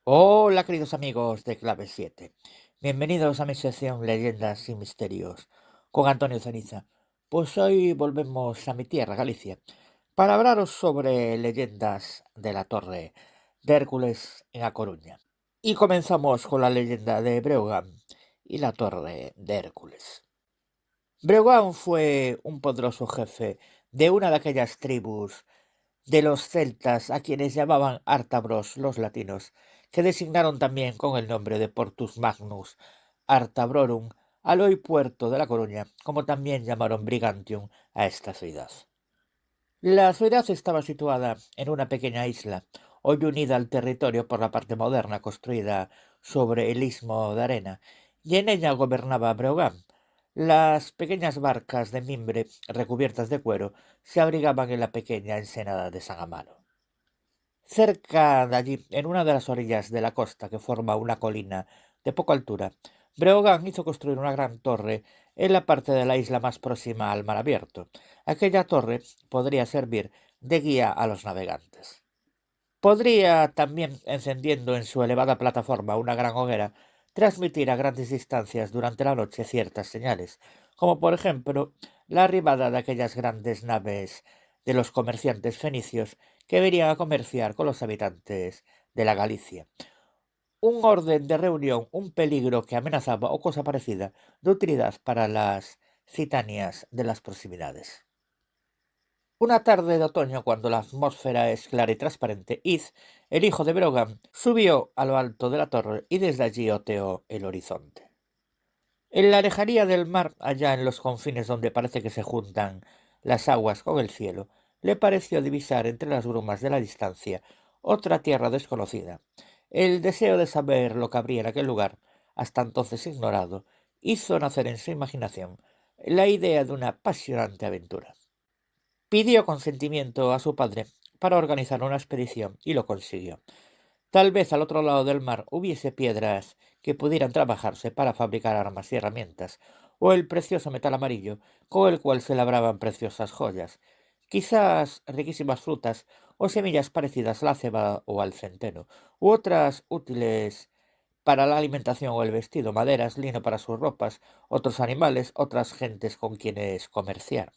Hola queridos amigos de Clave 7. Bienvenidos a mi sección Leyendas y Misterios con Antonio Ceniza. Pues hoy volvemos a mi tierra, Galicia, para hablaros sobre leyendas de la Torre de Hércules en A Coruña. Y comenzamos con la leyenda de Breogán y la Torre de Hércules. Breogán fue un poderoso jefe de una de aquellas tribus de los celtas a quienes llamaban Ártabros los latinos, que designaron también con el nombre de Portus Magnus Artabrorum al hoy puerto de La Coruña, como también llamaron Brigantium a esta ciudad. La ciudad estaba situada en una pequeña isla, hoy unida al territorio por la parte moderna construida sobre el istmo de arena, y en ella gobernaba Breogán. Las pequeñas barcas de mimbre recubiertas de cuero se abrigaban en la pequeña ensenada de San Amaro. Cerca de allí, en una de las orillas de la costa que forma una colina de poca altura, Breogán hizo construir una gran torre en la parte de la isla más próxima al mar abierto. Aquella torre podría servir de guía a los navegantes. Podría también, encendiendo en su elevada plataforma una gran hoguera, transmitir a grandes distancias durante la noche ciertas señales, como por ejemplo la arribada de aquellas grandes naves de los comerciantes fenicios que venían a comerciar con los habitantes de la Galicia. Un orden de reunión, un peligro que amenazaba o cosa parecida de utilidad para las citanias de las proximidades. Una tarde de otoño, cuando la atmósfera es clara y transparente, Id, el hijo de Brogan, subió a lo alto de la torre y desde allí oteó el horizonte. En la lejanía del mar, allá en los confines donde parece que se juntan las aguas con el cielo, le pareció divisar entre las brumas de la distancia otra tierra desconocida. El deseo de saber lo que habría en aquel lugar, hasta entonces ignorado, hizo nacer en su imaginación la idea de una apasionante aventura. Pidió consentimiento a su padre para organizar una expedición y lo consiguió. Tal vez al otro lado del mar hubiese piedras que pudieran trabajarse para fabricar armas y herramientas, o el precioso metal amarillo con el cual se labraban preciosas joyas, quizás riquísimas frutas o semillas parecidas a la cebada o al centeno, u otras útiles para la alimentación o el vestido, maderas, lino para sus ropas, otros animales, otras gentes con quienes comerciar.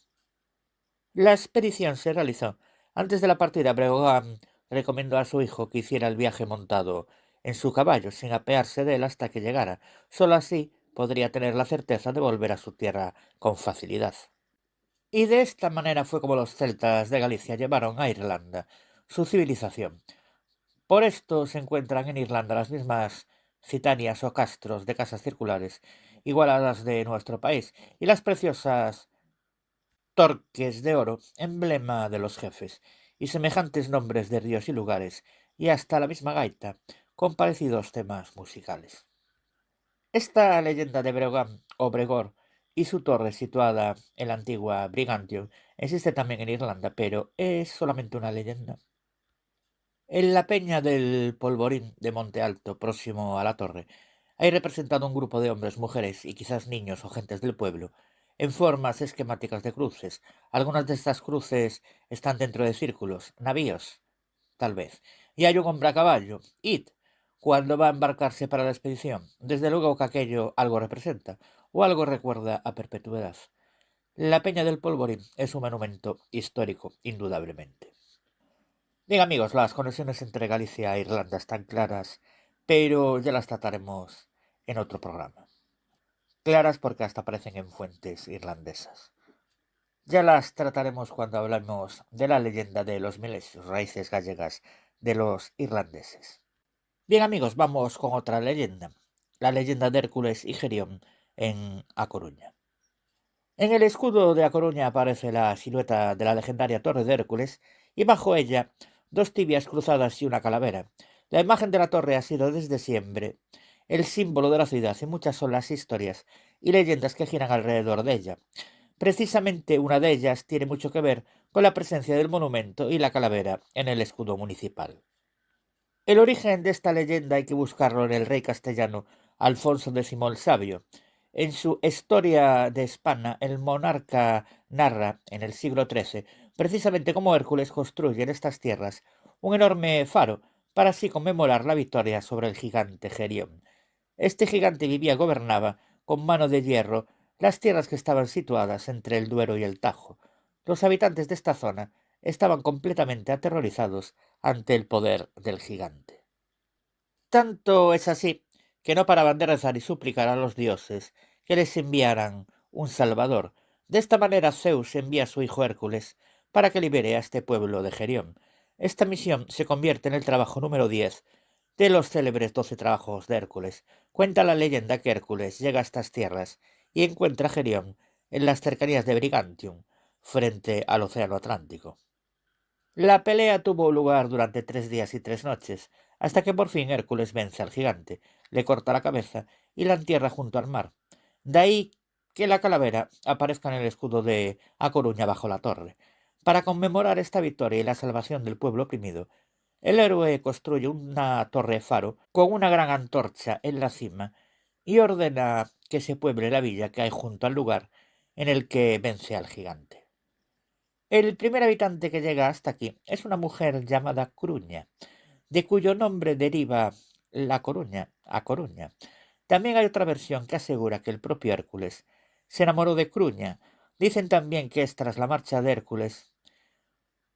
La expedición se realizó. Antes de la partida, Breogán recomendó a su hijo que hiciera el viaje montado en su caballo, sin apearse de él hasta que llegara. Sólo así podría tener la certeza de volver a su tierra con facilidad. Y de esta manera fue como los celtas de Galicia llevaron a Irlanda su civilización. Por esto se encuentran en Irlanda las mismas citanias o castros de casas circulares, igual a las de nuestro país, y las preciosas torques de oro, emblema de los jefes, y semejantes nombres de ríos y lugares, y hasta la misma gaita, con parecidos temas musicales. Esta leyenda de Breogán o Bregor y su torre situada en la antigua Brigantium existe también en Irlanda, pero es solamente una leyenda. En la peña del Polvorín de Monte Alto, próximo a la torre, hay representado un grupo de hombres, mujeres y quizás niños o gentes del pueblo, en formas esquemáticas de cruces. Algunas de estas cruces están dentro de círculos, navíos, tal vez. Y hay un hombre a caballo, Id, cuando va a embarcarse para la expedición. Desde luego que aquello algo representa, o algo recuerda a perpetuidad. La Peña del Polvorín es un monumento histórico, indudablemente. Bien amigos, las conexiones entre Galicia e Irlanda están claras, pero ya las trataremos en otro programa. Claras porque hasta aparecen en fuentes irlandesas. Ya las trataremos cuando hablemos de la leyenda de los milesios, raíces gallegas de los irlandeses. Bien amigos, vamos con otra leyenda, la leyenda de Hércules y Gerión en A Coruña. En el escudo de A Coruña aparece la silueta de la legendaria Torre de Hércules y bajo ella dos tibias cruzadas y una calavera. La imagen de la torre ha sido desde siempre el símbolo de la ciudad y muchas son las historias y leyendas que giran alrededor de ella. Precisamente una de ellas tiene mucho que ver con la presencia del monumento y la calavera en el escudo municipal. El origen de esta leyenda hay que buscarlo en el rey castellano Alfonso X el Sabio. En su Historia de España, el monarca narra, en el siglo XIII, precisamente cómo Hércules construye en estas tierras un enorme faro para así conmemorar la victoria sobre el gigante Gerión. Este gigante vivía y gobernaba con mano de hierro las tierras que estaban situadas entre el Duero y el Tajo. Los habitantes de esta zona estaban completamente aterrorizados ante el poder del gigante. Tanto es así que no paraban de rezar y suplicar a los dioses que les enviaran un salvador. De esta manera Zeus envía a su hijo Hércules para que libere a este pueblo de Gerión. Esta misión se convierte en el trabajo número 10 de los célebres 12 trabajos de Hércules. Cuenta la leyenda que Hércules llega a estas tierras y encuentra a Gerión en las cercanías de Brigantium, frente al océano Atlántico. La pelea tuvo lugar durante 3 días y 3 noches, hasta que por fin Hércules vence al gigante, le corta la cabeza y la entierra junto al mar. De ahí que la calavera aparezca en el escudo de A Coruña bajo la torre. Para conmemorar esta victoria y la salvación del pueblo oprimido, el héroe construye una torre faro con una gran antorcha en la cima y ordena que se pueble la villa que hay junto al lugar en el que vence al gigante. El primer habitante que llega hasta aquí es una mujer llamada Cruña, de cuyo nombre deriva La Coruña, a Coruña. También hay otra versión que asegura que el propio Hércules se enamoró de Cruña. Dicen también que es tras la marcha de Hércules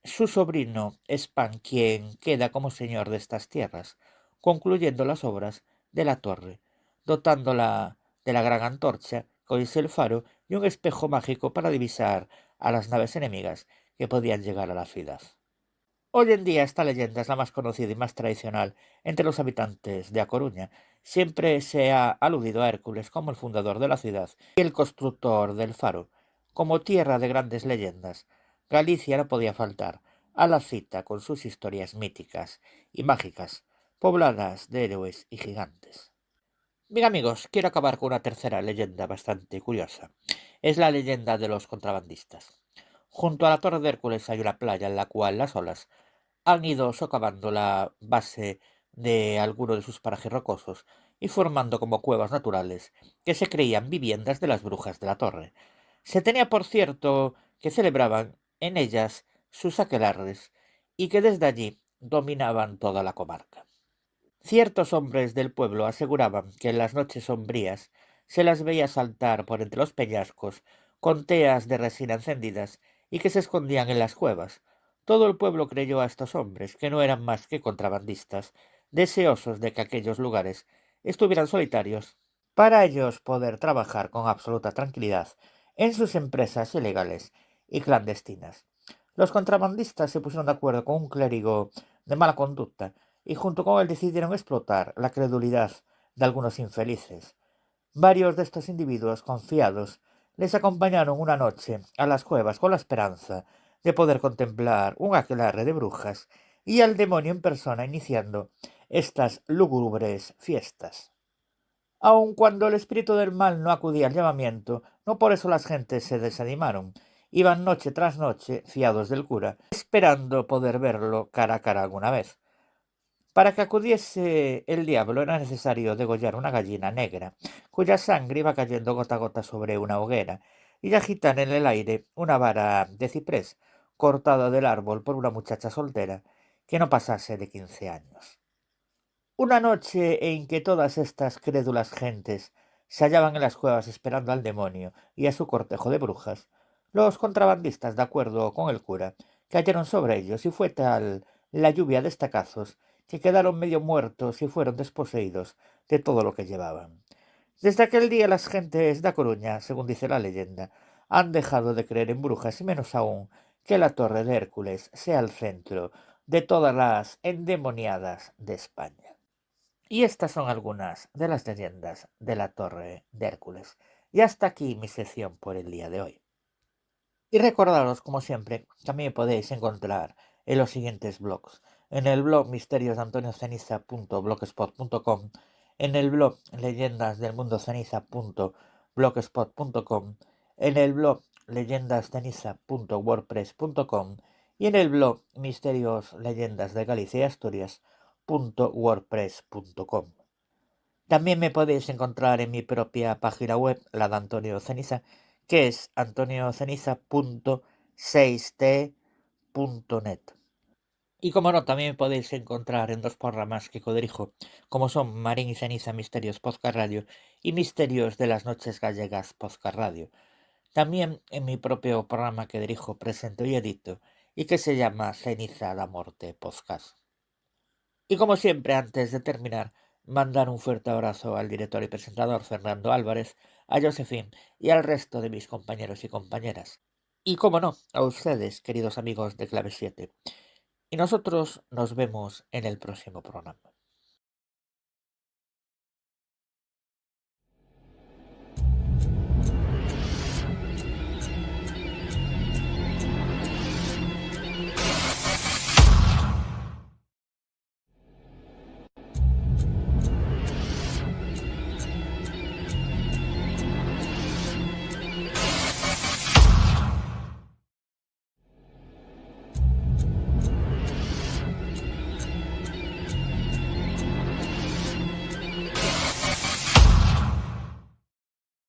su sobrino Espan quien queda como señor de estas tierras, concluyendo las obras de la torre, dotándola de la gran antorcha, con el faro y un espejo mágico para divisar a las naves enemigas que podían llegar a la ciudad. Hoy en día esta leyenda es la más conocida y más tradicional entre los habitantes de A Coruña. Siempre se ha aludido a Hércules como el fundador de la ciudad y el constructor del faro. Como tierra de grandes leyendas, Galicia no podía faltar a la cita con sus historias míticas y mágicas, pobladas de héroes y gigantes. Bien amigos, quiero acabar con una tercera leyenda bastante curiosa. Es la leyenda de los contrabandistas. Junto a la Torre de Hércules hay una playa en la cual las olas han ido socavando la base de alguno de sus parajes rocosos y formando como cuevas naturales que se creían viviendas de las brujas de la torre. Se tenía por cierto que celebraban en ellas sus aquelarres y que desde allí dominaban toda la comarca. Ciertos hombres del pueblo aseguraban que en las noches sombrías se las veía saltar por entre los peñascos con teas de resina encendidas y que se escondían en las cuevas. Todo el pueblo creyó a estos hombres, que no eran más que contrabandistas, deseosos de que aquellos lugares estuvieran solitarios, para ellos poder trabajar con absoluta tranquilidad en sus empresas ilegales y clandestinas. Los contrabandistas se pusieron de acuerdo con un clérigo de mala conducta y junto con él decidieron explotar la credulidad de algunos infelices. Varios de estos individuos confiados les acompañaron una noche a las cuevas con la esperanza de poder contemplar un aquelarre de brujas y al demonio en persona iniciando estas lúgubres fiestas. Aun cuando el espíritu del mal no acudía al llamamiento, no por eso las gentes se desanimaron. Iban noche tras noche, fiados del cura, esperando poder verlo cara a cara alguna vez. Para que acudiese el diablo era necesario degollar una gallina negra, cuya sangre iba cayendo gota a gota sobre una hoguera, y agitar en el aire una vara de ciprés, cortada del árbol por una muchacha soltera, que no pasase de 15 años. Una noche en que todas estas crédulas gentes se hallaban en las cuevas esperando al demonio y a su cortejo de brujas, los contrabandistas, de acuerdo con el cura, cayeron sobre ellos y fue tal la lluvia de estacazos que quedaron medio muertos y fueron desposeídos de todo lo que llevaban. Desde aquel día las gentes de A Coruña, según dice la leyenda, han dejado de creer en brujas y menos aún que la Torre de Hércules sea el centro de todas las endemoniadas de España. Y estas son algunas de las leyendas de la Torre de Hércules. Y hasta aquí mi sección por el día de hoy. Y recordaros, como siempre, también podéis encontrar en los siguientes blogs. En el blog misteriosdeantonioceniza.blogspot.com, en el blog leyendasdelmundoceniza.blogspot.com, en el blog leyendasceniza.wordpress.com y en el blog misterios leyendas de Galicia y Asturias.wordpress.com. También me podéis encontrar en mi propia página web, la de Antonio Ceniza, que es antonioceniza.6t.net. Y como no, también me podéis encontrar en dos programas que codirijo, como son Marín y Ceniza Misterios Podcast Radio y Misterios de las Noches Gallegas Podcast Radio. También en mi propio programa que dirijo, presento y edito, y que se llama Ceniza da Morte Podcast. Y como siempre, antes de terminar, mandar un fuerte abrazo al director y presentador Fernando Álvarez, a Josefín y al resto de mis compañeros y compañeras. Y como no, a ustedes, queridos amigos de Clave 7. Y nosotros nos vemos en el próximo programa.